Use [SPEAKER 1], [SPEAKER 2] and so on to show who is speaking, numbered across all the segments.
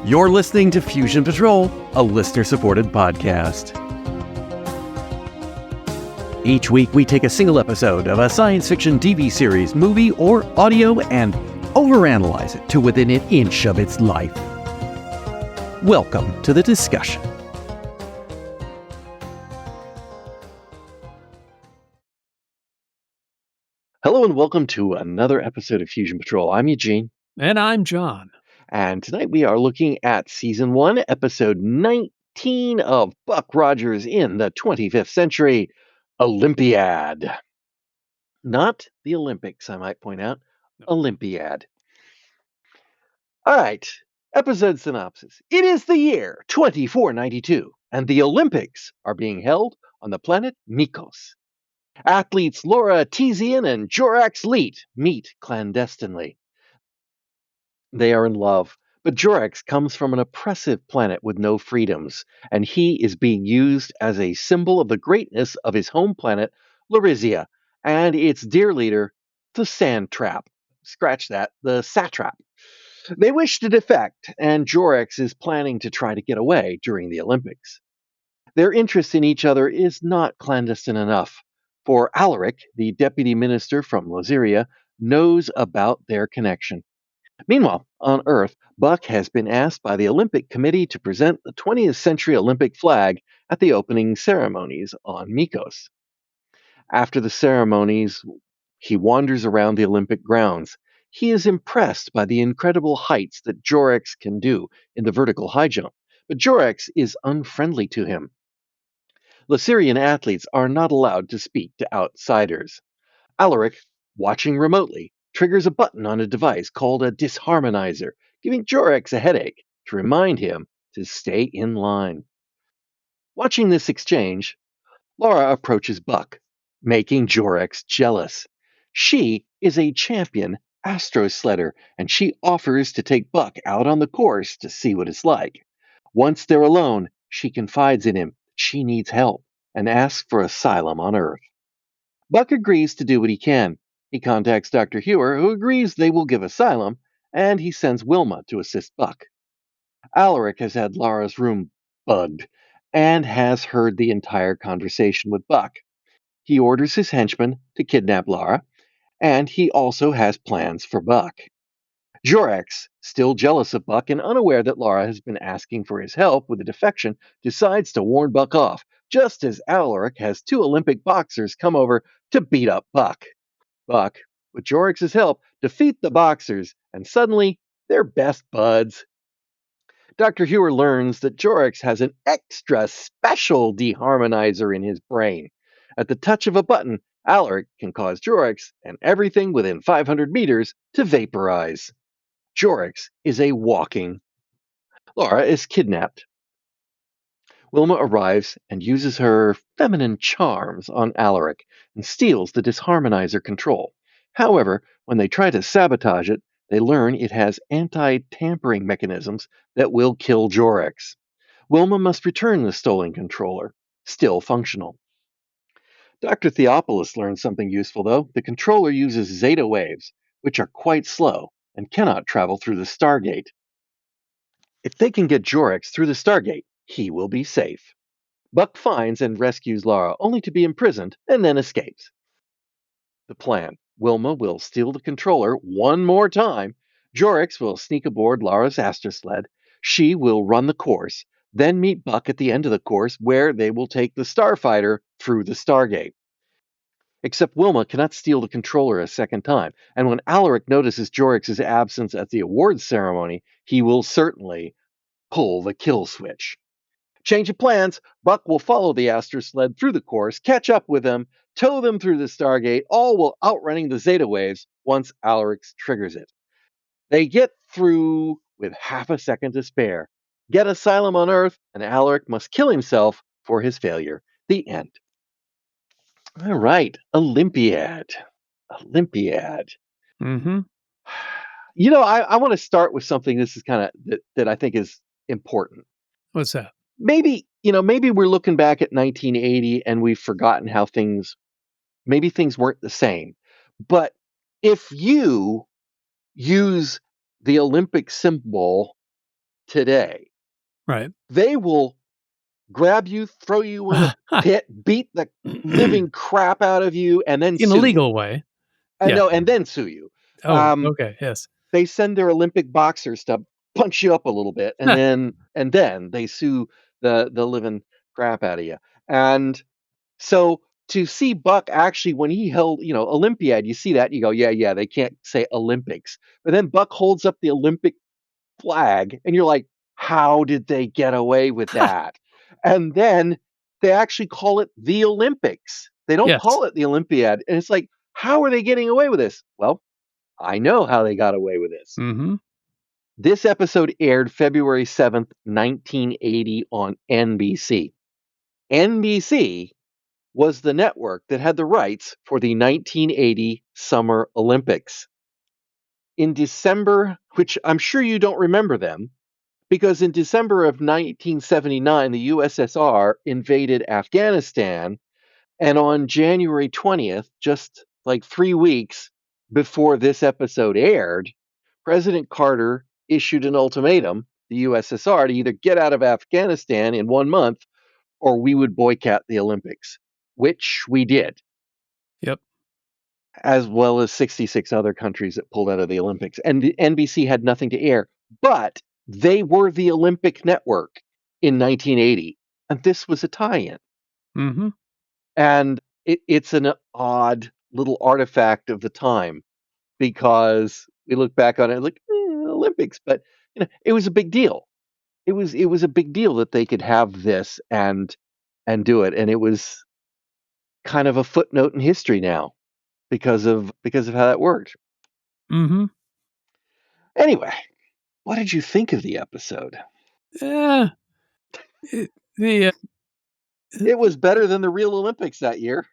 [SPEAKER 1] You're listening to Fusion Patrol, a listener-supported podcast. Each week, we take a single episode of a science fiction TV series, movie, or audio and overanalyze it to within an inch of its life. Welcome to the discussion. Hello and welcome to another episode of Fusion Patrol. I'm Eugene.
[SPEAKER 2] And I'm John.
[SPEAKER 1] And tonight we are looking at Season 1, Episode 19 of Buck Rogers in the 25th Century, Olympiad. Not the Olympics, I might point out. No. Olympiad. All right, episode synopsis. It is the year 2492, and the Olympics are being held on the planet Mykos. Athletes Laura Tizian and Jorax Leet meet clandestinely. They are in love, but Jorax comes from an oppressive planet with no freedoms, and he is being used as a symbol of the greatness of his home planet, Larizia, and its dear leader, the Sand Trap. Scratch that, the Satrap. They wish to defect, and Jorax is planning to try to get away during the Olympics. Their interest in each other is not clandestine enough, for Alaric, the deputy minister from Laziria, knows about their connection. Meanwhile, on Earth, Buck has been asked by the Olympic Committee to present the 20th century Olympic flag at the opening ceremonies on Mykos. After the ceremonies, he wanders around the Olympic grounds. He is impressed by the incredible heights that Jorax can do in the vertical high jump, but Jorax is unfriendly to him. Lasirian athletes are not allowed to speak to outsiders. Alaric, watching remotely, triggers a button on a device called a Disharmonizer, giving Jorax a headache to remind him to stay in line. Watching this exchange, Laura approaches Buck, making Jorax jealous. She is a champion astrosledder, and she offers to take Buck out on the course to see what it's like. Once they're alone, she confides in him she needs help and asks for asylum on Earth. Buck agrees to do what he can. He contacts Dr. Hewer, who agrees they will give asylum, and he sends Wilma to assist Buck. Alaric has had Laura's room bugged and has heard the entire conversation with Buck. He orders his henchmen to kidnap Laura, and he also has plans for Buck. Jorax, still jealous of Buck and unaware that Laura has been asking for his help with the defection, decides to warn Buck off, just as Alaric has two Olympic boxers come over to beat up Buck. Buck, with Jorax's help, defeat the boxers, and suddenly they're best buds. Dr. Hewer learns that Jorax has an extra special deharmonizer in his brain. At the touch of a button, Alaric can cause Jorax and everything within 500 meters to vaporize. Jorax is a walking. Laura is kidnapped. Wilma arrives and uses her feminine charms on Alaric and steals the Disharmonizer control. However, when they try to sabotage it, they learn it has anti-tampering mechanisms that will kill Jorax. Wilma must return the stolen controller, still functional. Dr. Theopolis learns something useful, though. The controller uses zeta waves, which are quite slow and cannot travel through the Stargate. If they can get Jorax through the Stargate, he will be safe. Buck finds and rescues Laura, only to be imprisoned and then escapes. The plan: Wilma will steal the controller one more time. Jorax will sneak aboard Laura's astrosled. She will run the course, then meet Buck at the end of the course, where they will take the Starfighter through the Stargate. Except Wilma cannot steal the controller a second time, and when Alaric notices Jorax's absence at the awards ceremony, he will certainly pull the kill switch. Change of plans: Buck will follow the astrosled through the course, catch up with them, tow them through the Stargate, all while outrunning the Zeta waves once Alaric triggers it. They get through with half a second to spare, get asylum on Earth, and Alaric must kill himself for his failure. The end. All right, Olympiad.
[SPEAKER 2] Mm-hmm.
[SPEAKER 1] You know, I want to start with something. This is kind of that I think is important.
[SPEAKER 2] What's that?
[SPEAKER 1] Maybe we're looking back at 1980 and we've forgotten how maybe things weren't the same. But if you use the Olympic symbol today,
[SPEAKER 2] Right.
[SPEAKER 1] they will grab you, throw you in a pit, beat the living crap out of you, and then
[SPEAKER 2] In a
[SPEAKER 1] sue you.
[SPEAKER 2] legal way.
[SPEAKER 1] No, and then sue you.
[SPEAKER 2] Oh, okay. Yes.
[SPEAKER 1] They send their Olympic boxers to punch you up a little bit, and then they sue the living crap out of you. And so to see Buck actually when he held, Olympiad, you see that and you go, yeah, they can't say Olympics. But then Buck holds up the Olympic flag, and you're like, how did they get away with that? And then they actually call it the Olympics. They don't
[SPEAKER 2] Yes.
[SPEAKER 1] call it the Olympiad. And it's like, how are they getting away with this? Well, I know how they got away with this.
[SPEAKER 2] Mm-hmm.
[SPEAKER 1] This episode aired February 7th, 1980 on NBC. NBC was the network that had the rights for the 1980 Summer Olympics. In December, which I'm sure you don't remember them, because in December of 1979, the USSR invaded Afghanistan, and on January 20th, just like 3 weeks before this episode aired, President Carter issued an ultimatum, the USSR, to either get out of Afghanistan in 1 month or we would boycott the Olympics, which we did,
[SPEAKER 2] Yep.
[SPEAKER 1] as well as 66 other countries that pulled out of the Olympics. And the NBC had nothing to air, but they were the Olympic network in 1980. And this was a tie in.
[SPEAKER 2] Mm-hmm.
[SPEAKER 1] And it's an odd little artifact of the time because we look back on it like Olympics, but it was a big deal. It was a big deal that they could have this and do it, and it was kind of a footnote in history now because of how that worked.
[SPEAKER 2] Mm-hmm.
[SPEAKER 1] Anyway, what did you think of the episode?
[SPEAKER 2] Yeah. The
[SPEAKER 1] It was better than the real Olympics that year.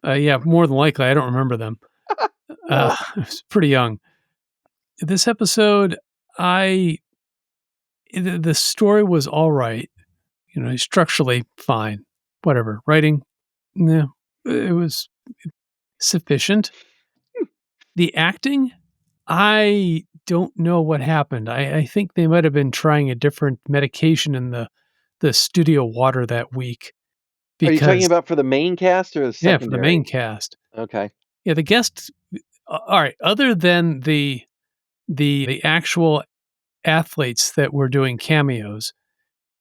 [SPEAKER 2] yeah, more than likely, I don't remember them.
[SPEAKER 1] No.
[SPEAKER 2] I was pretty young. This episode, the story was all right. Structurally fine. Whatever. Writing, no, it was sufficient. The acting, I don't know what happened. I think they might have been trying a different medication in the studio water that week
[SPEAKER 1] Are you talking
[SPEAKER 2] because
[SPEAKER 1] about for the main cast or the
[SPEAKER 2] yeah, for the main
[SPEAKER 1] secondary?
[SPEAKER 2] cast.
[SPEAKER 1] Okay.
[SPEAKER 2] Yeah, the guests. All right. Other than the actual athletes that were doing cameos,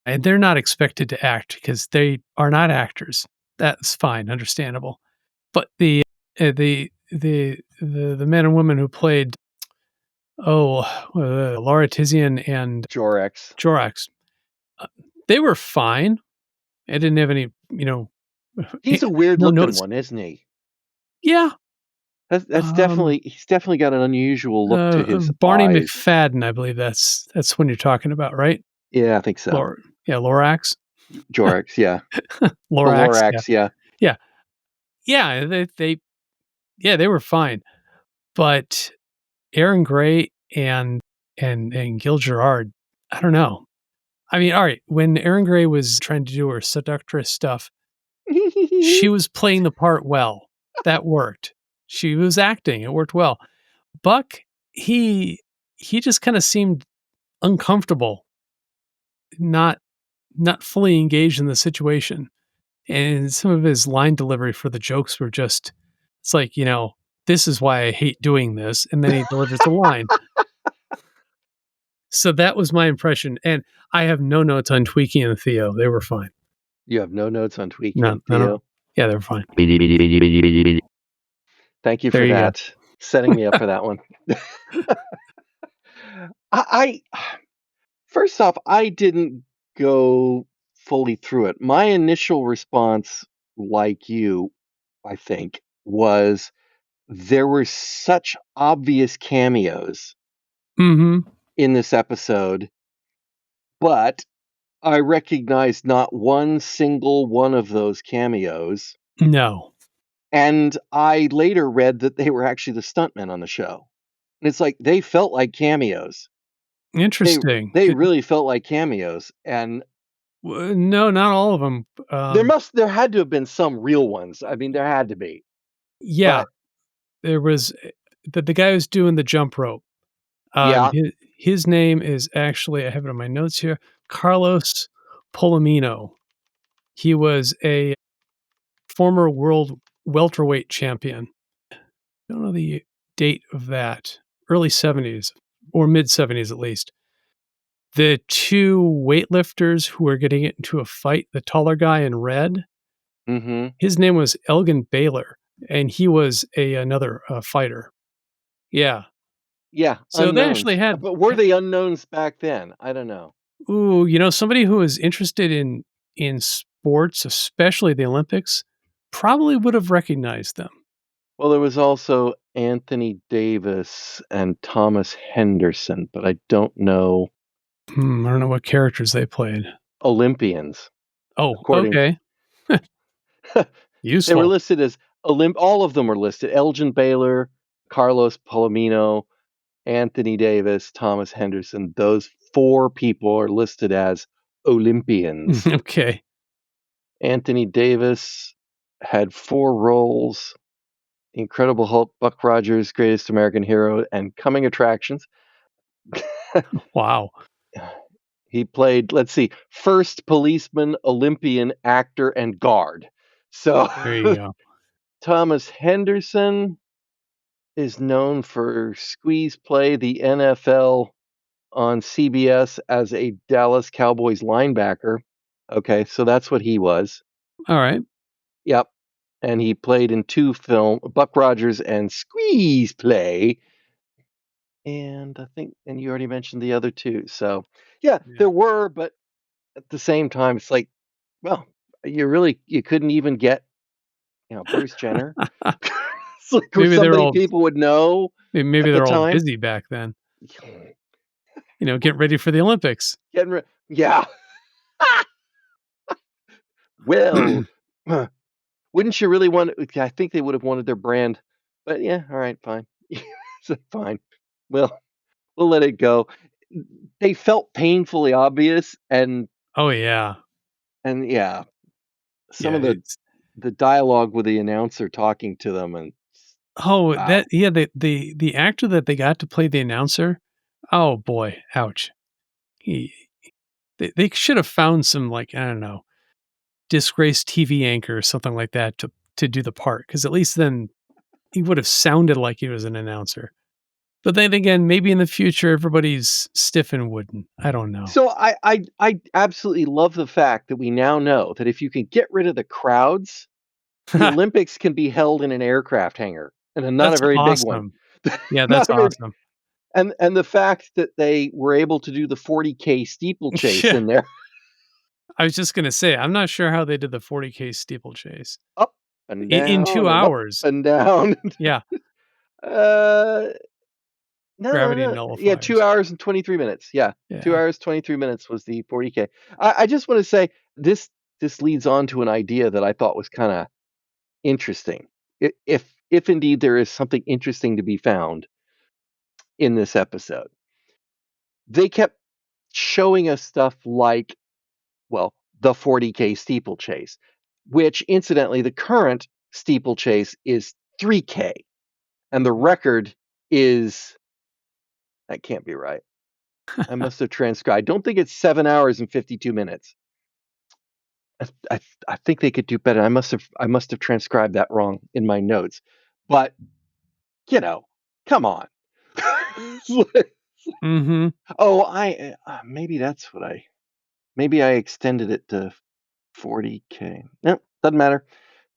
[SPEAKER 2] and they're not expected to act because they are not actors. That's fine, understandable. But the men and women who played Laura Tizian and
[SPEAKER 1] Jorex.
[SPEAKER 2] Jorax, uh, they were fine. I didn't have any,
[SPEAKER 1] He's a weird
[SPEAKER 2] no
[SPEAKER 1] looking
[SPEAKER 2] notes.
[SPEAKER 1] one, isn't he?
[SPEAKER 2] Yeah,
[SPEAKER 1] That's he's definitely got an unusual look to his
[SPEAKER 2] Barney
[SPEAKER 1] eyes.
[SPEAKER 2] McFadden, I believe that's when you're talking about, right?
[SPEAKER 1] Yeah, I think so.
[SPEAKER 2] Lorax,
[SPEAKER 1] Jorex, yeah. The
[SPEAKER 2] Lorax,
[SPEAKER 1] Lorax, yeah.
[SPEAKER 2] yeah. They were fine, but Aaron Gray and Gil Gerard, I don't know. I mean, all right, when Aaron Gray was trying to do her seductress stuff, she was playing the part well. That worked. She was acting. It worked well. Buck, he just kind of seemed uncomfortable, not fully engaged in the situation. And some of his line delivery for the jokes were just it's like, this is why I hate doing this, and then he delivers the line. So that was my impression, and I have no notes on Tweaky and Theo. They were fine.
[SPEAKER 1] You have no notes on Tweaky
[SPEAKER 2] No,
[SPEAKER 1] and Theo?
[SPEAKER 2] yeah, they were fine.
[SPEAKER 1] Thank you
[SPEAKER 2] There
[SPEAKER 1] for
[SPEAKER 2] you go.
[SPEAKER 1] that. Setting me up for that one. I first off, I didn't go fully through it. My initial response, like you, I think, was there were such obvious cameos
[SPEAKER 2] Mhm.
[SPEAKER 1] in this episode, but I recognized not one single one of those cameos.
[SPEAKER 2] No.
[SPEAKER 1] And I later read that they were actually the stuntmen on the show. And it's like they felt like cameos.
[SPEAKER 2] Interesting.
[SPEAKER 1] They really felt like cameos. And
[SPEAKER 2] No, not all of them.
[SPEAKER 1] there had to have been some real ones. I mean, there had to be.
[SPEAKER 2] Yeah,
[SPEAKER 1] But
[SPEAKER 2] there was the guy who's doing the jump rope.
[SPEAKER 1] yeah,
[SPEAKER 2] His name is actually, I have it on my notes here, Carlos Polomino. He was a former world welterweight champion. I don't know the date of that. Early 70s or mid 70s at least. The two weightlifters who were getting into a fight, the taller guy in red,
[SPEAKER 1] Mm-hmm.
[SPEAKER 2] his name was Elgin Baylor, and he was another fighter. Yeah.
[SPEAKER 1] Yeah,
[SPEAKER 2] So they actually
[SPEAKER 1] unknowns.
[SPEAKER 2] had,
[SPEAKER 1] But were they unknowns back then? I don't know.
[SPEAKER 2] ooh, somebody who was interested in sports, especially the Olympics, probably would have recognized them.
[SPEAKER 1] Well, there was also Anthony Davis and Thomas Henderson, but I don't know
[SPEAKER 2] I don't know what characters they played.
[SPEAKER 1] Olympians.
[SPEAKER 2] Oh,
[SPEAKER 1] According
[SPEAKER 2] okay.
[SPEAKER 1] they were
[SPEAKER 2] Useful.
[SPEAKER 1] listed as all of them were listed. Elgin Baylor, Carlos Palomino, Anthony Davis, Thomas Henderson. Those four people are listed as Olympians.
[SPEAKER 2] Okay.
[SPEAKER 1] Anthony Davis had four roles: Incredible Hulk, Buck Rogers, Greatest American Hero, and Coming Attractions.
[SPEAKER 2] Wow.
[SPEAKER 1] He played, let's see, first policeman, Olympian, actor, and guard. So
[SPEAKER 2] There you go.
[SPEAKER 1] Thomas Henderson is known for Squeeze Play, the NFL on CBS as a Dallas Cowboys linebacker. Okay, so that's what he was.
[SPEAKER 2] All right.
[SPEAKER 1] Yep. And he played in two films, Buck Rogers and Squeeze Play. And I think, and you already mentioned the other two. So, yeah,
[SPEAKER 2] Yeah.
[SPEAKER 1] there were, but at the same time, it's like, well, you couldn't even get, Bruce Jenner. It's like where
[SPEAKER 2] Maybe they're
[SPEAKER 1] somebody
[SPEAKER 2] all
[SPEAKER 1] people would know
[SPEAKER 2] maybe
[SPEAKER 1] at the
[SPEAKER 2] they're all
[SPEAKER 1] time.
[SPEAKER 2] busy back then. Get ready for the Olympics.
[SPEAKER 1] Yeah. Well, wouldn't you really want? I think they would have wanted their brand, but yeah, all right, fine. So fine. Well, we'll let it go. They felt painfully obvious,
[SPEAKER 2] Oh yeah.
[SPEAKER 1] and yeah, some
[SPEAKER 2] Yeah,
[SPEAKER 1] of the dialogue with the announcer talking to them, and
[SPEAKER 2] oh,
[SPEAKER 1] wow.
[SPEAKER 2] the actor that they got to play the announcer, oh boy, ouch. He they should have found some, like, I don't know, disgraced TV anchor or something like that to do the part, because at least then he would have sounded like he was an announcer. But then again, maybe in the future everybody's stiff and wooden. I don't know.
[SPEAKER 1] So I absolutely love the fact that we now know that if you can get rid of the crowds, the Olympics can be held in an aircraft hangar, and not a
[SPEAKER 2] That's
[SPEAKER 1] very big one.
[SPEAKER 2] awesome. Yeah, that's
[SPEAKER 1] Not a very
[SPEAKER 2] awesome.
[SPEAKER 1] and the fact that they were able to do the 40K steeplechase
[SPEAKER 2] Yeah.
[SPEAKER 1] in there,
[SPEAKER 2] I was just gonna say, I'm not sure how they did the 40K steeplechase.
[SPEAKER 1] up and
[SPEAKER 2] In 2
[SPEAKER 1] down and up
[SPEAKER 2] hours.
[SPEAKER 1] and down.
[SPEAKER 2] Yeah,
[SPEAKER 1] uh, no,
[SPEAKER 2] gravity
[SPEAKER 1] no, yeah,
[SPEAKER 2] nullifiers.
[SPEAKER 1] 2 hours and 23 minutes. Yeah, 2
[SPEAKER 2] Yeah.
[SPEAKER 1] hours 23 minutes was the 40K. I just want to say this leads on to an idea that I thought was kind of interesting. If indeed there is something interesting to be found in this episode, they kept showing us stuff like, well, the 40K steeplechase, which incidentally, the current steeplechase is 3K, and the record is, that can't be right. I must have transcribed. I don't think it's 7 hours and 52 minutes. I think they could do better. I must have transcribed that wrong in my notes. But you know, come on.
[SPEAKER 2] Mhm.
[SPEAKER 1] Oh, maybe that's what maybe I extended it to 40K. No, doesn't matter.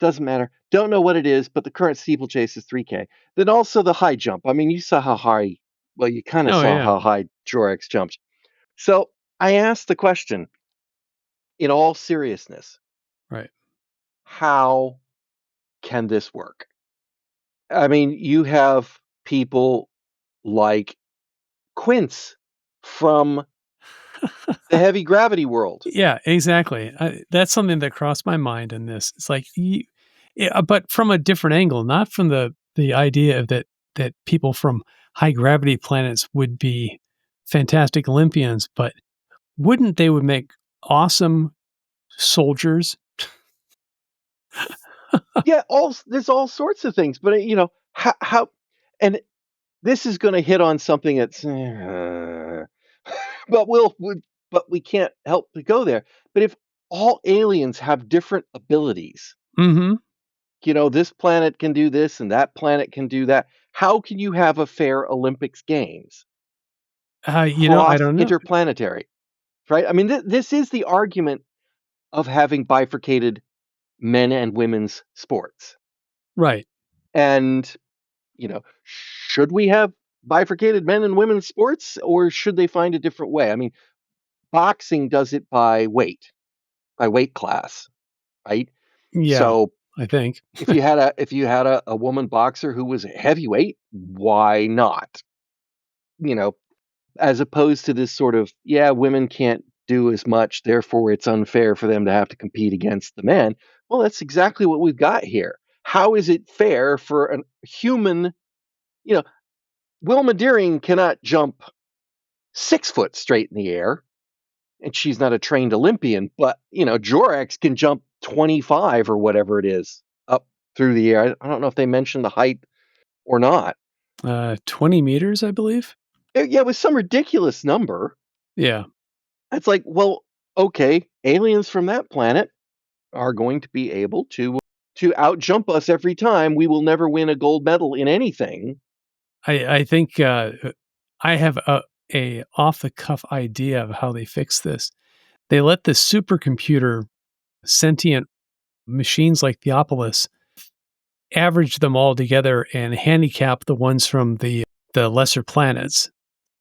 [SPEAKER 1] Doesn't matter. Don't know what it is, but the current steeplechase is 3K. Then also the high jump. I mean, you saw how high, well, you kind of
[SPEAKER 2] Oh,
[SPEAKER 1] saw
[SPEAKER 2] yeah.
[SPEAKER 1] how high Jorex jumped. So I asked the question in all seriousness,
[SPEAKER 2] Right.
[SPEAKER 1] how can this work? I mean, you have people like Quince from the heavy gravity world.
[SPEAKER 2] Yeah, exactly. That's something that crossed my mind in this. It's like, yeah, but from a different angle, not from the idea of that people from high gravity planets would be fantastic Olympians, but wouldn't they would make awesome soldiers?
[SPEAKER 1] Yeah, there's all sorts of things, but how and this is going to hit on something that's, but but we can't help to go there. But if all aliens have different abilities,
[SPEAKER 2] Mhm.
[SPEAKER 1] this planet can do this and that planet can do that. How can you have a fair Olympics Games
[SPEAKER 2] I
[SPEAKER 1] cross
[SPEAKER 2] don't know.
[SPEAKER 1] interplanetary? Right? I mean, this is the argument of having bifurcated men and women's sports.
[SPEAKER 2] Right.
[SPEAKER 1] And, should we have bifurcated men and women's sports or should they find a different way? I mean, boxing does it by weight class, right?
[SPEAKER 2] Yeah,
[SPEAKER 1] So
[SPEAKER 2] I think.
[SPEAKER 1] if you had a woman boxer who was heavyweight, why not? You know, as opposed to this sort of, yeah, women can't do as much, therefore it's unfair for them to have to compete against the men. Well, that's exactly what we've got here. How is it fair for a human, you know, Wilma Deering cannot jump 6 foot straight in the air, and she's not a trained Olympian, but Jorax can jump 25 or whatever it is up through the air. I don't know if they mentioned the height or not.
[SPEAKER 2] 20 meters, I believe?
[SPEAKER 1] Yeah, it was some ridiculous number.
[SPEAKER 2] Yeah.
[SPEAKER 1] It's like, well, okay, aliens from that planet are going to be able to outjump us every time. We will never win a gold medal in anything.
[SPEAKER 2] I think, I have a off the cuff idea of how they fix this. They let the supercomputer sentient machines like Theopolis average them all together and handicap the ones from the lesser planets.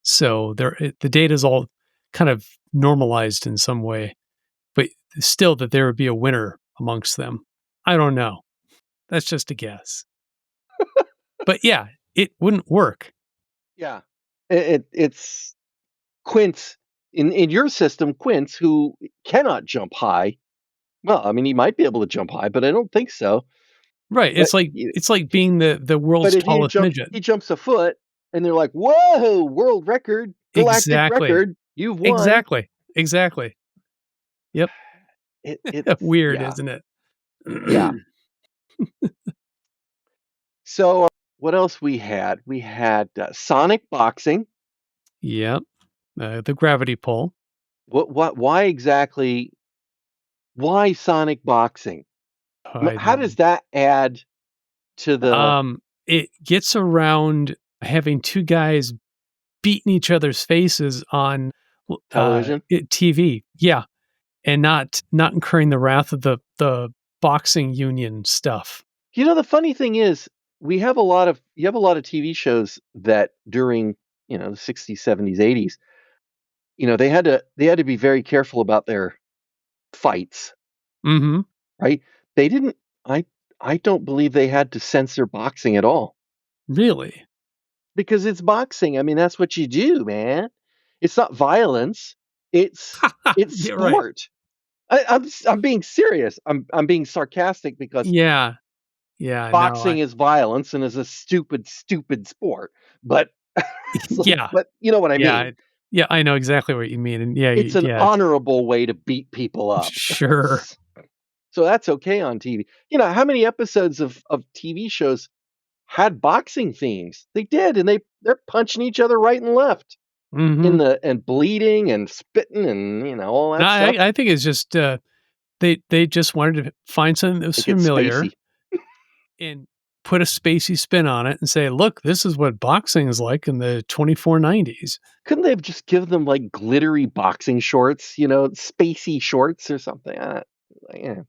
[SPEAKER 2] So the data is all kind of normalized in some way, but still that there would be a winner amongst them. I don't know. That's just a guess. But yeah, it wouldn't work.
[SPEAKER 1] Yeah, it's Quince in your system. Quince, who cannot jump high. Well, I mean, he might be able to jump high, but I don't think so.
[SPEAKER 2] Right.
[SPEAKER 1] But
[SPEAKER 2] It's like being the
[SPEAKER 1] but
[SPEAKER 2] world's
[SPEAKER 1] if
[SPEAKER 2] tallest midget.
[SPEAKER 1] he jumps a foot, and they're like, "Whoa, world record, galactic
[SPEAKER 2] Exactly.
[SPEAKER 1] record, you've won."
[SPEAKER 2] Exactly. Exactly. Yep.
[SPEAKER 1] It's
[SPEAKER 2] Weird,
[SPEAKER 1] yeah,
[SPEAKER 2] isn't it?
[SPEAKER 1] yeah. So what else we had? We had Sonic boxing.
[SPEAKER 2] Yep. The gravity pull.
[SPEAKER 1] What? Why exactly? Why Sonic boxing?
[SPEAKER 2] I
[SPEAKER 1] How
[SPEAKER 2] don't
[SPEAKER 1] does that add to the
[SPEAKER 2] it gets around having two guys beating each other's faces on
[SPEAKER 1] television?
[SPEAKER 2] TV. Yeah, and not incurring the wrath of the boxing union stuff.
[SPEAKER 1] The funny thing is, you have a lot of TV shows that during the 60s, 70s, 80s, they had to be very careful about their fights,
[SPEAKER 2] Mhm.
[SPEAKER 1] right? They didn't. I I don't believe they had to censor boxing at all
[SPEAKER 2] Really?
[SPEAKER 1] because it's boxing. I mean, that's what you do, man. It's not violence. It's
[SPEAKER 2] Yeah, right.
[SPEAKER 1] sport. I'm being serious. I'm being sarcastic because
[SPEAKER 2] Yeah. Yeah, no,
[SPEAKER 1] boxing is violence and is a stupid, stupid sport. But it's like,
[SPEAKER 2] yeah.
[SPEAKER 1] but you know what I
[SPEAKER 2] Yeah,
[SPEAKER 1] mean.
[SPEAKER 2] yeah, I know exactly what you mean, and yeah,
[SPEAKER 1] It's an
[SPEAKER 2] yeah, it's
[SPEAKER 1] honorable way to beat people up.
[SPEAKER 2] sure.
[SPEAKER 1] So that's okay on TV. How many episodes of TV shows had boxing themes? They did, and they're punching each other right and left
[SPEAKER 2] Mhm.
[SPEAKER 1] and bleeding and spitting and all
[SPEAKER 2] No,
[SPEAKER 1] that stuff.
[SPEAKER 2] I think it's just, they just wanted to find something that was
[SPEAKER 1] It gets
[SPEAKER 2] familiar
[SPEAKER 1] spacey.
[SPEAKER 2] and put a spacey spin on it and say, "Look, this is what boxing is like in the 2490s."
[SPEAKER 1] Couldn't they have just given them like glittery boxing shorts, spacey shorts or something? Yeah.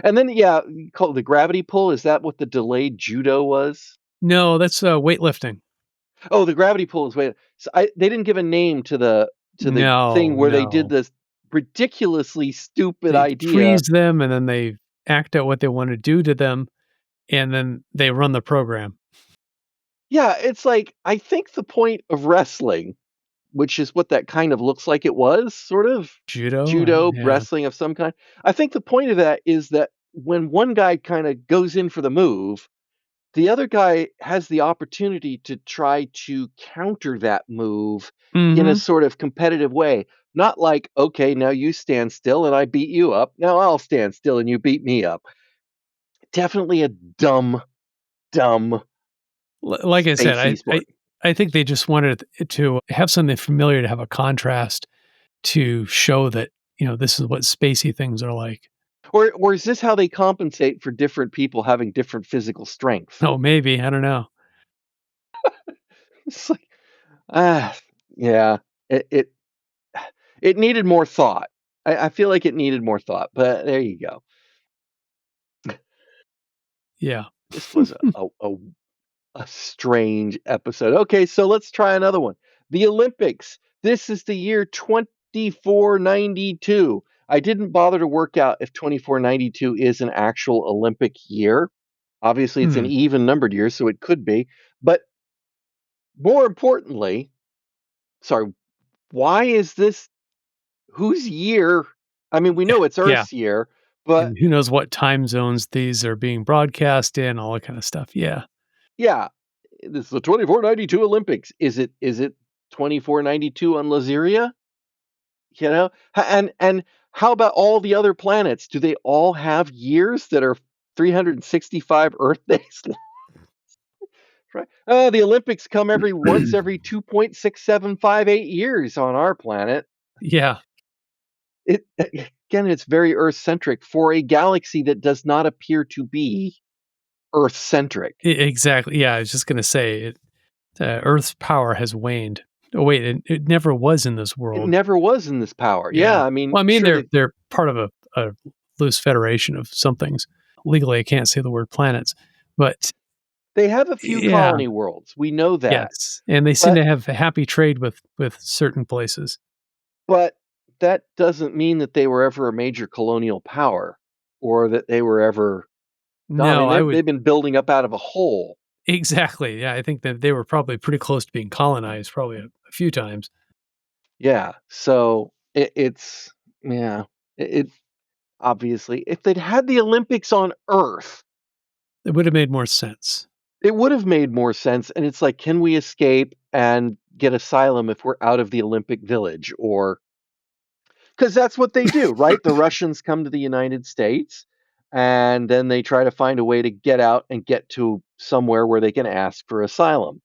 [SPEAKER 1] And then, yeah, you call it the gravity pull. Is that what the delayed judo was?
[SPEAKER 2] No, that's, weightlifting.
[SPEAKER 1] Oh, the gravity pull is so they didn't give a name to the thing
[SPEAKER 2] No,
[SPEAKER 1] where they did
[SPEAKER 2] no.
[SPEAKER 1] this ridiculously stupid
[SPEAKER 2] They
[SPEAKER 1] idea.
[SPEAKER 2] freeze them, and then they act out what they wanna do to them, and then they run the program.
[SPEAKER 1] Yeah, it's like I think the point of wrestling, which is what that kind of looks like it was, sort of
[SPEAKER 2] Judo?
[SPEAKER 1] judo
[SPEAKER 2] Yeah.
[SPEAKER 1] wrestling of some kind. I think the point of that is that when one guy kind of goes in for the move, the other guy has the opportunity to try to counter that move in a
[SPEAKER 2] Mhm.
[SPEAKER 1] sort of competitive way. Not like, okay, now you stand still and I beat you up. Now I'll stand still and you beat me up. Definitely a dumb, dumb,
[SPEAKER 2] Like I said,
[SPEAKER 1] spacey sport.
[SPEAKER 2] I think they just wanted it to have something familiar, to have a contrast, to show that, this is what spacey things are like.
[SPEAKER 1] Or is this how they compensate for different people having different physical strength?
[SPEAKER 2] Oh, maybe, I don't know.
[SPEAKER 1] It's like, ah, yeah, it it it needed more thought. I feel like it needed more thought, but there you go.
[SPEAKER 2] Yeah.
[SPEAKER 1] This was a strange episode. Okay, so let's try another one. The Olympics. This is the year 2492. I didn't bother to work out if 2492 is an actual Olympic year. Obviously, it's an
[SPEAKER 2] Hmm.
[SPEAKER 1] even numbered year, so it could be. But more importantly, sorry, why is this whose year? I mean, we know it's
[SPEAKER 2] Yeah.
[SPEAKER 1] Earth's year, but
[SPEAKER 2] And who knows what time zones these are being broadcast in, all that kind of stuff. Yeah.
[SPEAKER 1] yeah, this is the 2492 Olympics. Is it 2492 on Lazeria? You know? And how about all the other planets? Do they all have years that are 365 Earth days? Right? The Olympics come every 2.6758 years on our planet.
[SPEAKER 2] Yeah.
[SPEAKER 1] Again, it's very Earth-centric for a galaxy that does not appear to be Earth-centric.
[SPEAKER 2] Exactly. Yeah, I was just gonna say Earth's power has waned. Oh wait, it never was in this
[SPEAKER 1] It
[SPEAKER 2] world.
[SPEAKER 1] never was in this power.
[SPEAKER 2] Yeah.
[SPEAKER 1] Yeah, I mean,
[SPEAKER 2] Well, I mean,
[SPEAKER 1] sure,
[SPEAKER 2] they're part of a loose federation of some things. Legally, I can't say the word planets, but
[SPEAKER 1] they have a few
[SPEAKER 2] yeah,
[SPEAKER 1] colony worlds. We know that.
[SPEAKER 2] yes, and they seem
[SPEAKER 1] But
[SPEAKER 2] to have a happy trade with certain places.
[SPEAKER 1] but that doesn't mean that they were ever a major colonial power or that they were ever no, I
[SPEAKER 2] No,
[SPEAKER 1] mean,
[SPEAKER 2] I would
[SPEAKER 1] they've been building up out of a hole.
[SPEAKER 2] exactly. Yeah, I think that they were probably pretty close to being colonized, probably a few times.
[SPEAKER 1] Yeah, so it's yeah, it obviously, if they'd had the Olympics on Earth,
[SPEAKER 2] It would have made more sense.
[SPEAKER 1] it would have made more sense, and it's like, can we escape and get asylum if we're out of the Olympic Village? Or because that's what they do, right? The Russians come to the United States, and then they try to find a way to get out and get to somewhere where they can ask for asylum.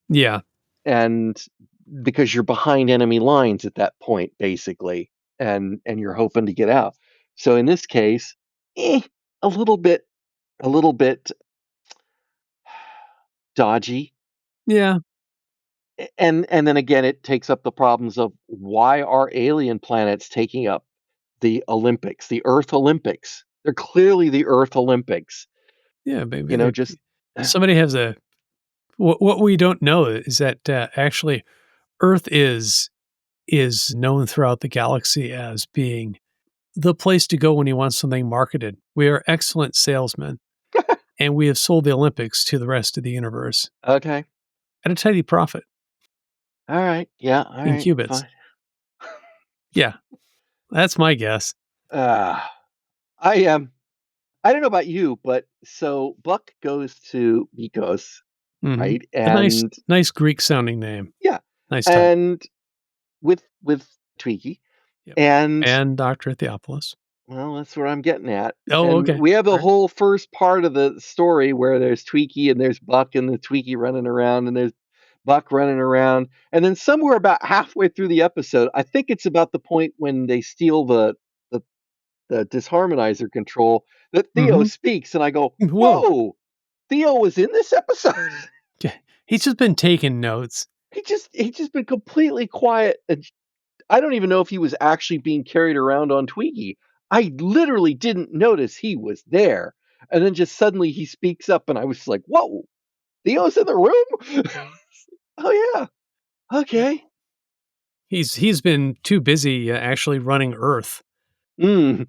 [SPEAKER 2] Yeah,
[SPEAKER 1] And because you're behind enemy lines at that point, basically, and you're hoping to get out. So in this case, eh, a little bit a little bit dodgy.
[SPEAKER 2] yeah,
[SPEAKER 1] And then again, it takes up the problems of why are alien planets taking up the Olympics, the Earth Olympics? They're clearly the Earth Olympics.
[SPEAKER 2] yeah. Maybe
[SPEAKER 1] You know, just
[SPEAKER 2] somebody has a. What we don't know is that actually Earth is known throughout the galaxy as being the place to go when you want something marketed. We are excellent salesmen, and we have sold the Olympics to the rest of the universe
[SPEAKER 1] okay.
[SPEAKER 2] at a tidy profit
[SPEAKER 1] All right. Yeah. All
[SPEAKER 2] in
[SPEAKER 1] right.
[SPEAKER 2] qubits.
[SPEAKER 1] Fine.
[SPEAKER 2] Yeah, that's my guess.
[SPEAKER 1] Uh, I am. I don't know about you, but so Buck goes to Mykos,
[SPEAKER 2] Mhm.
[SPEAKER 1] right?
[SPEAKER 2] A nice,
[SPEAKER 1] And
[SPEAKER 2] nice Greek sounding name.
[SPEAKER 1] yeah,
[SPEAKER 2] Nice title.
[SPEAKER 1] and with Tweaky,
[SPEAKER 2] Yep.
[SPEAKER 1] and
[SPEAKER 2] And Dr. Theophilus.
[SPEAKER 1] well, that's what I'm getting at.
[SPEAKER 2] Oh,
[SPEAKER 1] And
[SPEAKER 2] okay.
[SPEAKER 1] we have the
[SPEAKER 2] All right.
[SPEAKER 1] whole first part of the story where there's Tweaky and there's Buck and the Tweaky running around and there's Buck running around. And then somewhere about halfway through the episode, I think it's about the point when they steal the, the Disharmonizer control that Theo
[SPEAKER 2] Mhm.
[SPEAKER 1] speaks. And I go,
[SPEAKER 2] Whoa.
[SPEAKER 1] whoa, Theo was in this episode.
[SPEAKER 2] Yeah. He's just been taking notes.
[SPEAKER 1] He just been completely quiet. And I don't even know if he was actually being carried around on Twiggy. I literally didn't notice he was there. And then just suddenly he speaks up, and I was like, whoa, Theo's in the room? Oh, yeah. Okay.
[SPEAKER 2] He's been too busy actually running Earth.
[SPEAKER 1] Mm.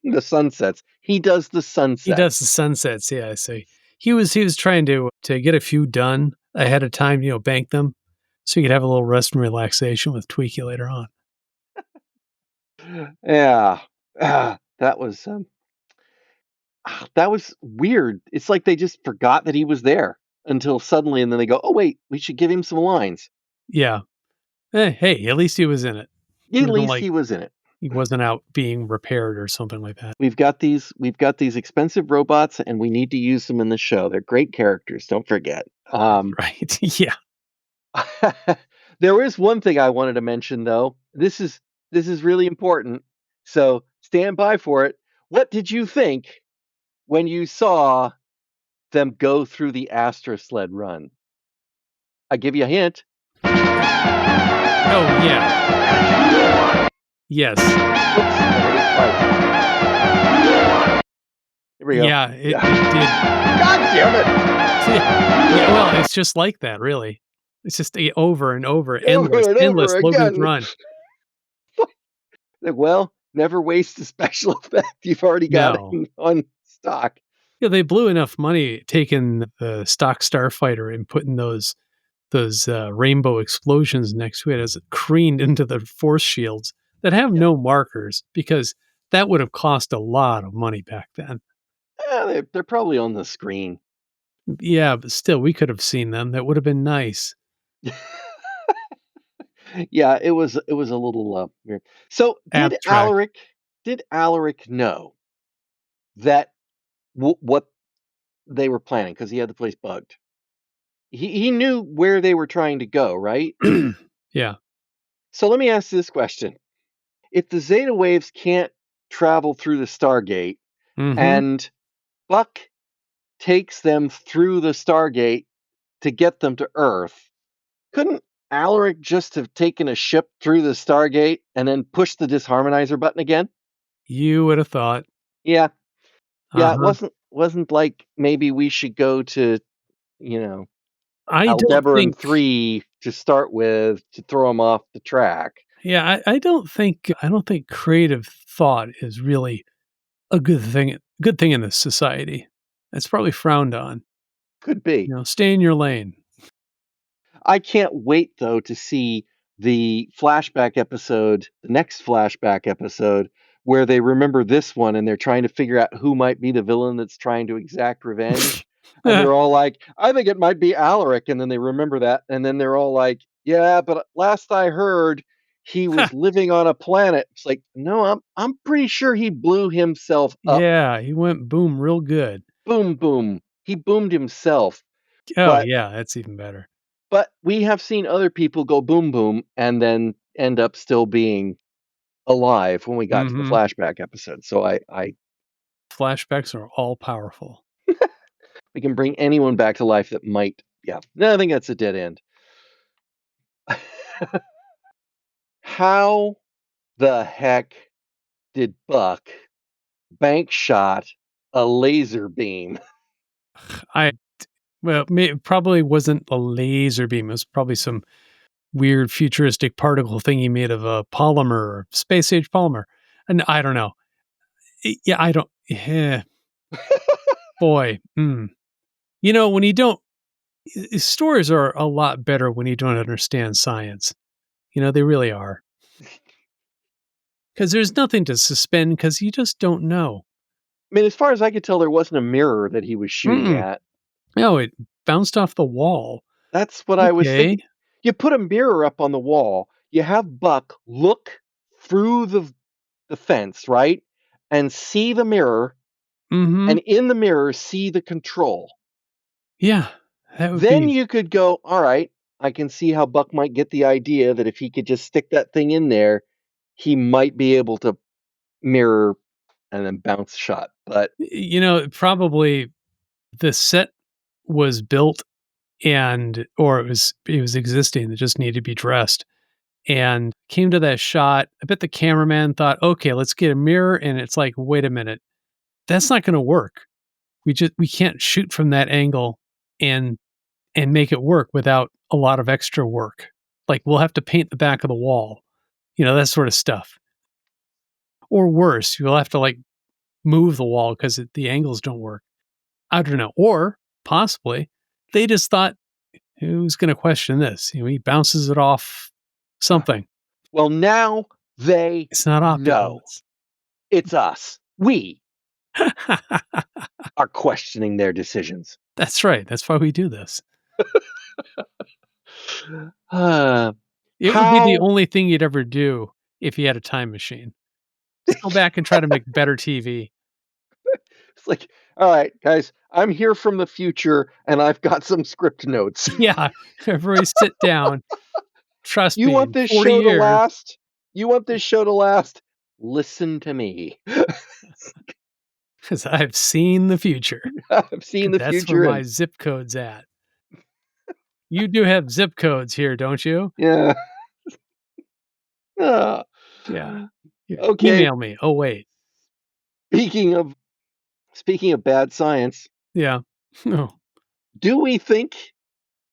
[SPEAKER 1] The sunsets. He does the
[SPEAKER 2] He does the
[SPEAKER 1] sunsets.
[SPEAKER 2] sunsets, yeah, so he was trying to get a few done ahead of time, bank them, so you could have a little rest and relaxation with Tweaky later on.
[SPEAKER 1] Yeah. That was weird. It's like they just forgot that he was there until suddenly, and then they go, oh, wait, we should give him some lines.
[SPEAKER 2] Yeah. Hey, at least he was in it. It
[SPEAKER 1] At
[SPEAKER 2] wasn't
[SPEAKER 1] least
[SPEAKER 2] like
[SPEAKER 1] he was in it.
[SPEAKER 2] he wasn't out being repaired or something like that.
[SPEAKER 1] We've got these expensive robots and we need to use them in the show. They're great characters, don't forget.
[SPEAKER 2] Right, yeah.
[SPEAKER 1] There is one thing I wanted to mention, though. This is really important, so stand by for it. What did you think when you saw them go through the Astro Sled run? I give you a hint.
[SPEAKER 2] Oh, yeah. Yes.
[SPEAKER 1] Oops, here we go.
[SPEAKER 2] Yeah, it did.
[SPEAKER 1] God damn it!
[SPEAKER 2] Yeah, well, it's just like that, really. It's just over and over,
[SPEAKER 1] Over and
[SPEAKER 2] endless
[SPEAKER 1] over
[SPEAKER 2] Logan's
[SPEAKER 1] again.
[SPEAKER 2] Run.
[SPEAKER 1] Like, well, never waste a special effect you've already got
[SPEAKER 2] No.
[SPEAKER 1] on stock.
[SPEAKER 2] Yeah, they blew enough money taking the stock starfighter and putting those rainbow explosions next to it as it careened into the force shields that have
[SPEAKER 1] Yeah.
[SPEAKER 2] no markers, because that would have cost a lot of money back then.
[SPEAKER 1] They're probably on the screen.
[SPEAKER 2] Yeah, but still, we could have seen them. That would have been nice.
[SPEAKER 1] Yeah, it was a little weird. So
[SPEAKER 2] Abstract.
[SPEAKER 1] Did Alaric know that what they were planning because he had the place bugged? He knew where they were trying to go, right?
[SPEAKER 2] Yeah.
[SPEAKER 1] So let me ask this question: if the Zeta waves can't travel through the Stargate,
[SPEAKER 2] Mhm.
[SPEAKER 1] and Buck takes them through the Stargate to get them to Earth, couldn't Alaric just have taken a ship through the Stargate and then pushed the Disharmonizer button again?
[SPEAKER 2] You would have thought.
[SPEAKER 1] Yeah, yeah, it
[SPEAKER 2] Uh-huh.
[SPEAKER 1] wasn't like maybe we should go to, you know,
[SPEAKER 2] I don't
[SPEAKER 1] Aldebaran
[SPEAKER 2] think
[SPEAKER 1] 3 to start with to throw him off the track.
[SPEAKER 2] yeah, I don't think creative thought is really a good thing in this society. It's probably frowned on.
[SPEAKER 1] Could be.
[SPEAKER 2] Stay in your lane.
[SPEAKER 1] I can't wait though to see the next flashback episode where they remember this one and they're trying to figure out who might be the villain that's trying to exact revenge. And they're all like, I think it might be Alaric. And then they remember that. And then they're all like, yeah, but last I heard, he was living on a planet. It's like, no, I'm pretty sure he blew himself up.
[SPEAKER 2] Yeah, he went boom real good.
[SPEAKER 1] Boom, boom. He boomed himself.
[SPEAKER 2] Oh,
[SPEAKER 1] But
[SPEAKER 2] yeah, that's even better.
[SPEAKER 1] But we have seen other people go boom boom and then end up still being alive when we got to the
[SPEAKER 2] Mhm.
[SPEAKER 1] flashback episode. So I
[SPEAKER 2] Flashbacks are all powerful.
[SPEAKER 1] we can bring anyone back to life that might. Yeah, no, I think that's a dead end. How the heck did Buck bank shot a laser beam?
[SPEAKER 2] I well, it probably wasn't a laser beam. It was probably some weird futuristic particle thing he made of a polymer or space age polymer. And I don't know. Yeah, I don't. Yeah, boy. When you don't, stories are a lot better when you don't understand science. They really are. Because there's nothing to suspend because you just don't know.
[SPEAKER 1] I mean, as far as I could tell, there wasn't a mirror that he was shooting
[SPEAKER 2] Mm-mm.
[SPEAKER 1] at.
[SPEAKER 2] No, it bounced off the wall.
[SPEAKER 1] That's what I was
[SPEAKER 2] Okay.
[SPEAKER 1] thinking. You put a mirror up on the wall, you have Buck look through the fence, right? And see the mirror,
[SPEAKER 2] Mhm.
[SPEAKER 1] and in the mirror, see the control.
[SPEAKER 2] Yeah. That would
[SPEAKER 1] Then
[SPEAKER 2] be
[SPEAKER 1] you could go, all right, I can see how Buck might get the idea that if he could just stick that thing in there, he might be able to mirror and then bounce shot. But
[SPEAKER 2] probably the set was built or it was existing, it just needed to be dressed, and came to that shot. I bet the cameraman thought, "Okay, let's get a mirror," and it's like, "Wait a minute. That's not gonna work. We can't shoot from that angle and make it work without a lot of extra work. Like, we'll have to paint the back of the wall," that sort of stuff. Or worse, you'll have to, like, move the wall 'cause the angles don't work. I don't know. Or possibly they just thought, "Who's gonna question this?" He bounces it off something.
[SPEAKER 1] well, now they
[SPEAKER 2] It's not optical.
[SPEAKER 1] know it's us. We are questioning their decisions.
[SPEAKER 2] That's right. That's why we do this.
[SPEAKER 1] Uh,
[SPEAKER 2] It would be the
[SPEAKER 1] how
[SPEAKER 2] only thing you'd ever do if you had a time machine. Just go back and try to make better TV.
[SPEAKER 1] it's like All right, guys, I'm here from the future, and I've got some script notes.
[SPEAKER 2] Yeah, everybody sit down. Trust
[SPEAKER 1] You
[SPEAKER 2] me,
[SPEAKER 1] want
[SPEAKER 2] in
[SPEAKER 1] this
[SPEAKER 2] 40
[SPEAKER 1] show to
[SPEAKER 2] years,
[SPEAKER 1] last? You want this show to last? Listen to me.
[SPEAKER 2] because I've seen the future.
[SPEAKER 1] I've seen
[SPEAKER 2] 'Cause
[SPEAKER 1] the
[SPEAKER 2] that's where
[SPEAKER 1] future,
[SPEAKER 2] my
[SPEAKER 1] and
[SPEAKER 2] zip code's at. You do have zip codes here, don't you?
[SPEAKER 1] yeah. Uh,
[SPEAKER 2] Yeah. Yeah.
[SPEAKER 1] okay.
[SPEAKER 2] Email me. Oh, wait.
[SPEAKER 1] Speaking of speaking of bad science,
[SPEAKER 2] Yeah. Oh,
[SPEAKER 1] do we think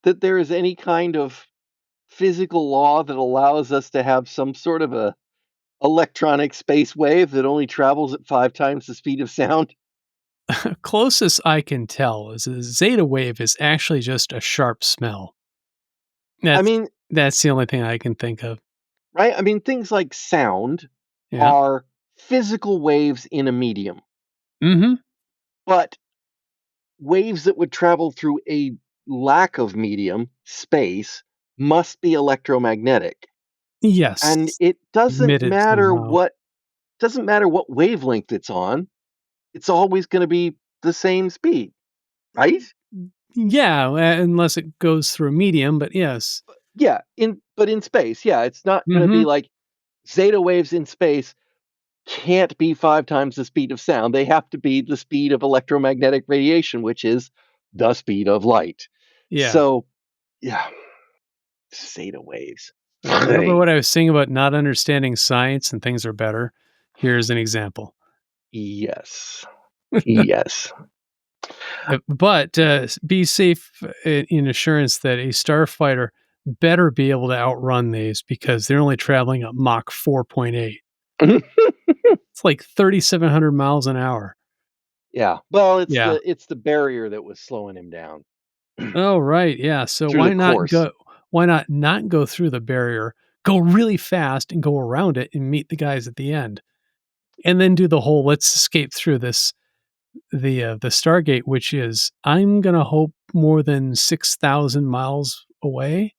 [SPEAKER 1] that there is any kind of physical law that allows us to have some sort of a electronic space wave that only travels at 5 times the speed of sound?
[SPEAKER 2] closest I can tell is a zeta wave is actually just a sharp smell.
[SPEAKER 1] I
[SPEAKER 2] That's
[SPEAKER 1] mean,
[SPEAKER 2] that's the only thing I can think of.
[SPEAKER 1] right? I mean, things like sound
[SPEAKER 2] Yeah.
[SPEAKER 1] are physical waves in a medium,
[SPEAKER 2] Mhm.
[SPEAKER 1] but waves that would travel through a lack of medium, space, must be electromagnetic. And
[SPEAKER 2] Yes.
[SPEAKER 1] it
[SPEAKER 2] Emitted somehow.
[SPEAKER 1] doesn't matter what wavelength it's on, it's always going to be the same speed, right?
[SPEAKER 2] Yeah, unless it goes through a medium, but yes.
[SPEAKER 1] Yeah, in space, yeah, it's not going to be
[SPEAKER 2] Mhm.
[SPEAKER 1] like zeta waves in space can't be 5 times the speed of sound. They have to be the speed of electromagnetic radiation, which is the speed of light.
[SPEAKER 2] Yeah.
[SPEAKER 1] So, yeah, zeta waves.
[SPEAKER 2] Remember
[SPEAKER 1] Hey,
[SPEAKER 2] what I was saying about not understanding science and things are better? Here's an example.
[SPEAKER 1] yes. Yes.
[SPEAKER 2] But be safe in assurance that a starfighter better be able to outrun these because they're only traveling at Mach 4.8. It's like 3,700 miles an hour.
[SPEAKER 1] Yeah. Well,
[SPEAKER 2] Yeah.
[SPEAKER 1] it's the barrier that was slowing him down
[SPEAKER 2] Oh, right. Yeah. So
[SPEAKER 1] through the course.
[SPEAKER 2] why not go through the barrier, go really fast and go around it and meet the guys at the end. And then do the whole let's escape through the Stargate, which is I'm gonna hope more than 6,000 miles away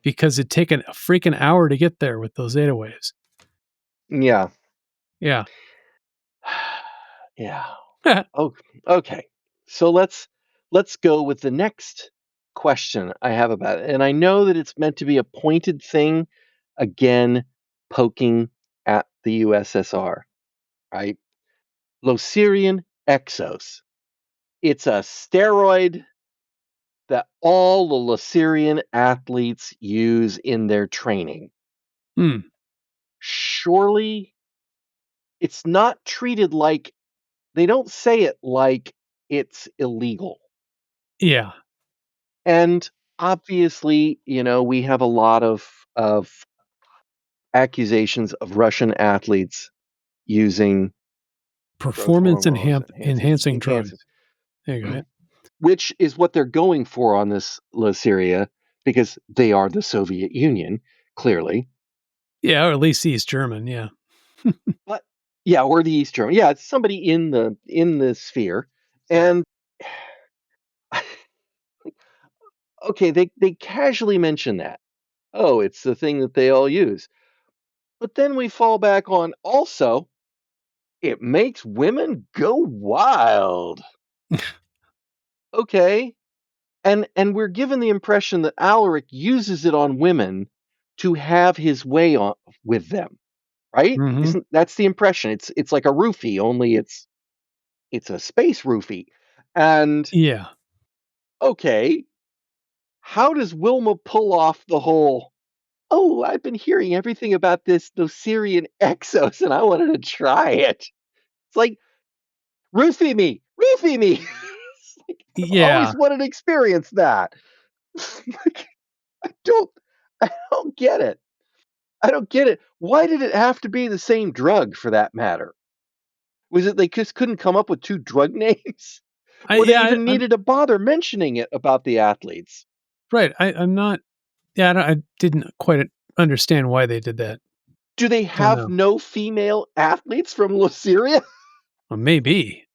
[SPEAKER 2] because it'd take a freaking hour to get there with those Zeta waves.
[SPEAKER 1] Yeah.
[SPEAKER 2] Yeah.
[SPEAKER 1] Yeah. Oh, okay. So let's go with the next question I have about it. And I know that it's meant to be a pointed thing, again, poking at the USSR, right? Losirian Exos. It's a steroid that all the Losirian athletes use in their training.
[SPEAKER 2] Hmm.
[SPEAKER 1] Surely it's not treated like they don't say it like it's illegal.
[SPEAKER 2] Yeah.
[SPEAKER 1] And obviously, we have a lot of accusations of Russian athletes using growth
[SPEAKER 2] Performance
[SPEAKER 1] hormones,
[SPEAKER 2] enhancing drugs.
[SPEAKER 1] enhancing,
[SPEAKER 2] There you go. Yeah.
[SPEAKER 1] which is what they're going for on this Syria because they are the Soviet Union, clearly.
[SPEAKER 2] Yeah, or at least East German. Yeah.
[SPEAKER 1] But yeah, or the East German. Yeah, it's somebody in the sphere. And okay, they casually mention that. Oh, it's the thing that they all use. But then we fall back on also it makes women go wild. Okay. And we're given the impression that Alaric uses it on women to have his way on with them, right?
[SPEAKER 2] Hmm.
[SPEAKER 1] Isn't that's the impression? It's like a roofie, only it's a space roofie. And
[SPEAKER 2] Yeah.
[SPEAKER 1] okay, how does Wilma pull off the whole, oh, I've been hearing everything about those Syrian exos and I wanted to try it. It's like, roofie me. It's like, I've
[SPEAKER 2] Yeah.
[SPEAKER 1] always wanted to experience that. Like, I don't, I don't get it. I don't get it. Why did it have to be the same drug for that matter? Was it they just couldn't come up with two drug names? Or they even
[SPEAKER 2] I'm
[SPEAKER 1] needed to bother mentioning it about the athletes?
[SPEAKER 2] right. I'm not. Yeah. I didn't quite understand why they did that.
[SPEAKER 1] Do they
[SPEAKER 2] Don't
[SPEAKER 1] have
[SPEAKER 2] know.
[SPEAKER 1] no female athletes from Luceria?
[SPEAKER 2] Well, maybe.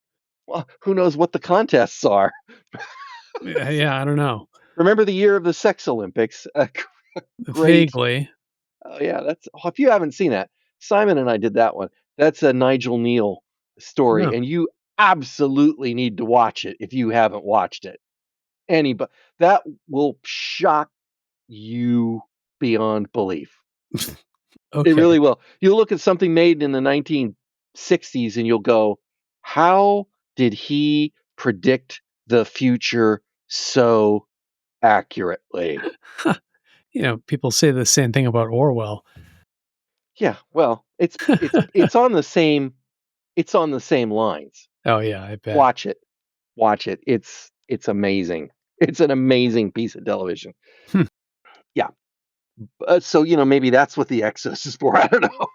[SPEAKER 1] Well, who knows what the contests are?
[SPEAKER 2] Yeah. Yeah. I don't know.
[SPEAKER 1] Remember the year of the Sex Olympics? Great.
[SPEAKER 2] Vaguely.
[SPEAKER 1] Oh yeah, that's if you haven't seen that, Simon and I did that one. That's a Nigel Neal story,
[SPEAKER 2] No.
[SPEAKER 1] and you absolutely need to watch it if you haven't watched it. Anybody, that will shock you beyond belief. It
[SPEAKER 2] Okay.
[SPEAKER 1] really will. You look at something made in the 1960s and you'll go, how did he predict the future so accurately?
[SPEAKER 2] People say the same thing about Orwell.
[SPEAKER 1] Yeah, well, it's on the same lines.
[SPEAKER 2] Oh, yeah, I bet.
[SPEAKER 1] Watch it. Watch it. It's amazing. It's an amazing piece of television.
[SPEAKER 2] Hmm.
[SPEAKER 1] Yeah. So maybe that's what the Exos is for. I don't know.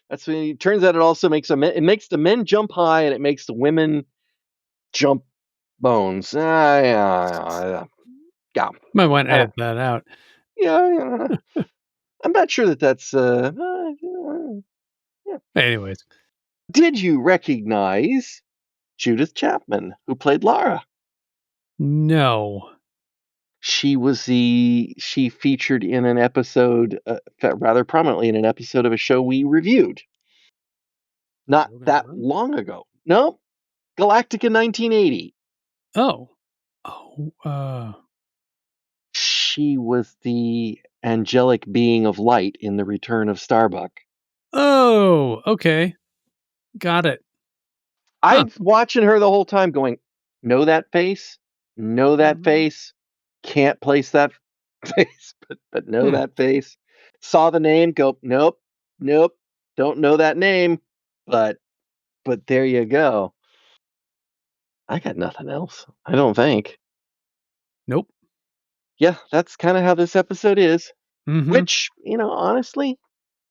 [SPEAKER 1] That's when it turns out it also makes it makes the men jump high and it makes the women jump bones. Yeah, yeah,
[SPEAKER 2] Might want to
[SPEAKER 1] uh,
[SPEAKER 2] edit that out.
[SPEAKER 1] yeah. I'm not sure that that's. Yeah.
[SPEAKER 2] Anyways,
[SPEAKER 1] Did you recognize Judith Chapman, who played Lara?
[SPEAKER 2] no.
[SPEAKER 1] She featured in an episode, rather prominently in an episode of a show we reviewed not
[SPEAKER 2] Rogan
[SPEAKER 1] that
[SPEAKER 2] Run?
[SPEAKER 1] long ago. No, Galactica 1980.
[SPEAKER 2] Oh. Oh,
[SPEAKER 1] She was the angelic being of light in The Return of Starbuck.
[SPEAKER 2] oh, okay. Got it. Huh.
[SPEAKER 1] I'm watching her the whole time going, know that face? Know that
[SPEAKER 2] Mhm.
[SPEAKER 1] face? Can't place that face, but know
[SPEAKER 2] Hmm.
[SPEAKER 1] that face. Saw the name, go, nope, nope, don't know that name, but there you go. I got nothing else. I don't think.
[SPEAKER 2] Nope.
[SPEAKER 1] Yeah, that's kind of how this episode is.
[SPEAKER 2] Mhm.
[SPEAKER 1] Which, honestly,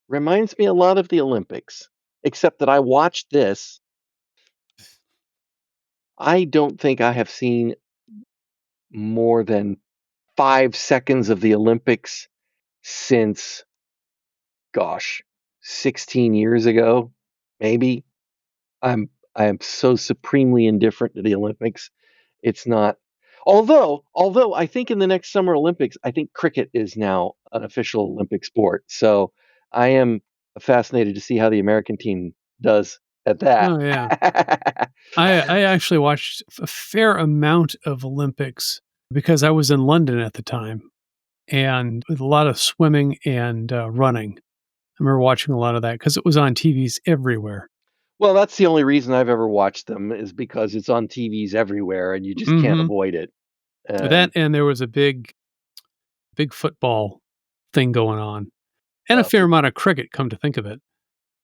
[SPEAKER 1] reminds me a lot of the Olympics, except that I watched this. I don't think I have seen more than 5 seconds of the Olympics since, gosh, 16 years ago, maybe. I am so supremely indifferent to the Olympics. It's not. Although I think in the next Summer Olympics, I think cricket is now an official Olympic sport. So I am fascinated to see how the American team does at that.
[SPEAKER 2] Oh, yeah. I actually watched a fair amount of Olympics because I was in London at the time, and with a lot of swimming and, running. I remember watching a lot of that because it was on TVs everywhere.
[SPEAKER 1] Well, that's the only reason I've ever watched them is because it's on TVs everywhere and you just can't
[SPEAKER 2] Mhm.
[SPEAKER 1] avoid it.
[SPEAKER 2] That
[SPEAKER 1] And
[SPEAKER 2] and there was a big football thing going on, and a fair
[SPEAKER 1] for,
[SPEAKER 2] amount of cricket, come to think of it.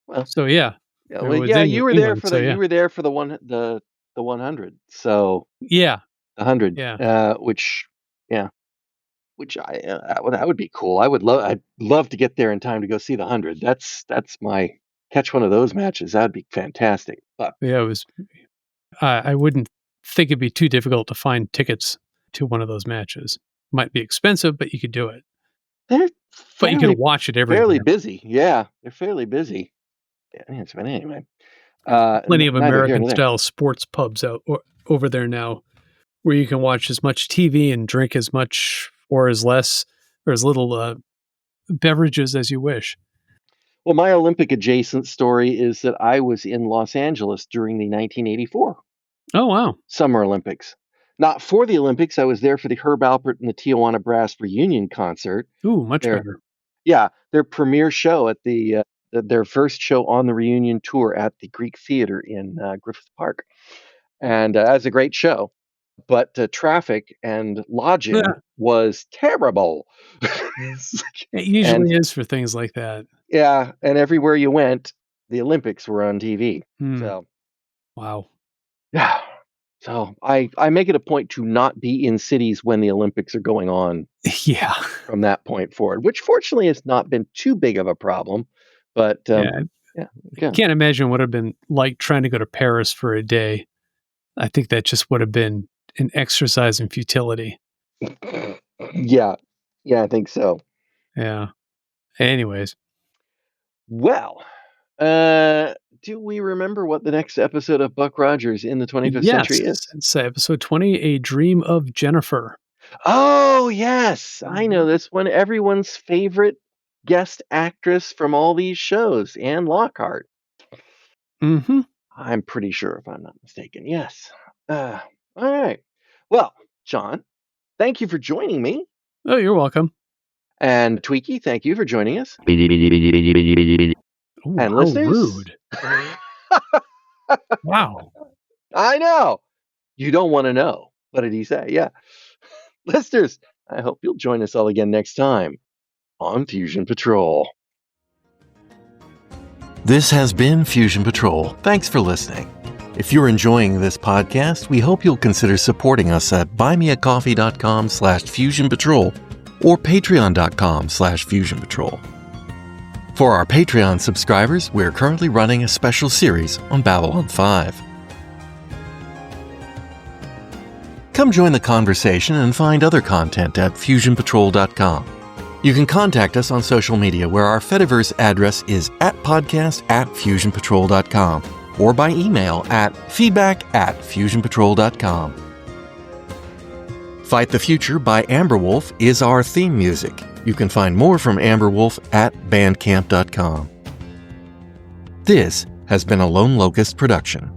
[SPEAKER 1] well,
[SPEAKER 2] So, yeah,
[SPEAKER 1] yeah,
[SPEAKER 2] it
[SPEAKER 1] well,
[SPEAKER 2] was
[SPEAKER 1] yeah, you were there
[SPEAKER 2] England,
[SPEAKER 1] for
[SPEAKER 2] so yeah.
[SPEAKER 1] the one the 100. So
[SPEAKER 2] Yeah,
[SPEAKER 1] the 100,
[SPEAKER 2] yeah.
[SPEAKER 1] which yeah, which that would be cool. I'd love to get there in time to go see the 100. That's my catch one of those matches. That'd be fantastic. But
[SPEAKER 2] Yeah, it was I wouldn't think it'd be too difficult to find tickets to one of those matches. Might be expensive, but you could do it.
[SPEAKER 1] they're
[SPEAKER 2] But you could watch it
[SPEAKER 1] fairly
[SPEAKER 2] everywhere.
[SPEAKER 1] busy. Yeah, they're fairly busy. Yeah, yes, but anyway,
[SPEAKER 2] There's plenty of
[SPEAKER 1] neither here nor there.
[SPEAKER 2] American-style sports pubs over there now where you can watch as much TV and drink as much or as less or as little, beverages as you wish.
[SPEAKER 1] Well, my Olympic adjacent story is that I was in Los Angeles during the 1984
[SPEAKER 2] Oh, wow.
[SPEAKER 1] Summer Olympics. Not for the Olympics, I was there for the Herb Alpert and the Tijuana Brass reunion concert.
[SPEAKER 2] Ooh, much
[SPEAKER 1] Their
[SPEAKER 2] better.
[SPEAKER 1] Yeah, their premiere show at their first show on the reunion tour at the Greek Theater in Griffith Park, and that's a great show. But traffic and lodging
[SPEAKER 2] Yeah,
[SPEAKER 1] was terrible.
[SPEAKER 2] it
[SPEAKER 1] And
[SPEAKER 2] usually is for things like that.
[SPEAKER 1] yeah, and everywhere you went, the Olympics were on TV.
[SPEAKER 2] Hmm,
[SPEAKER 1] So
[SPEAKER 2] wow.
[SPEAKER 1] yeah. So I make it a point to not be in cities when the Olympics are going on
[SPEAKER 2] Yeah.
[SPEAKER 1] from that point forward, which fortunately has not been too big of a problem. But
[SPEAKER 2] Yeah,
[SPEAKER 1] yeah,
[SPEAKER 2] I
[SPEAKER 1] again,
[SPEAKER 2] can't imagine what it'd been like trying to go to Paris for a day. I think that just would have been an exercise in futility.
[SPEAKER 1] yeah, yeah, I think so.
[SPEAKER 2] Yeah. Anyways,
[SPEAKER 1] Well, uh, do we remember what the next episode of Buck Rogers in the 25th
[SPEAKER 2] yes,
[SPEAKER 1] century is?
[SPEAKER 2] it's episode 20, A Dream of Jennifer.
[SPEAKER 1] Oh, yes, I know
[SPEAKER 2] Mhm.
[SPEAKER 1] this one. Everyone's favorite guest actress from all these shows, Anne Lockhart.
[SPEAKER 2] Mhm.
[SPEAKER 1] I'm pretty sure, if I'm not mistaken. Yes. All right. Well, John, thank you for joining me.
[SPEAKER 2] Oh, you're welcome.
[SPEAKER 1] And Tweaky, thank you for joining us.
[SPEAKER 2] Ooh,
[SPEAKER 1] And
[SPEAKER 2] how
[SPEAKER 1] listeners,
[SPEAKER 2] rude. Wow.
[SPEAKER 1] I know. You don't want to know. What did he say? Yeah. Listeners, I hope you'll join us all again next time on Fusion Patrol. This has been Fusion Patrol. Thanks for listening. If you're enjoying this podcast, we hope you'll consider supporting us at buymeacoffee.com/fusionpatrol or patreon.com/fusionpatrol. For our Patreon subscribers, we're currently running a special series on Babylon 5. Come join the conversation and find other content at fusionpatrol.com. You can contact us on social media where our Fediverse address is @podcast@fusionpatrol.com or by email at feedback@fusionpatrol.com. Fight the Future by Amberwolf is our theme music. You can find more from Amberwolf at bandcamp.com. This has been a Lone Locust production.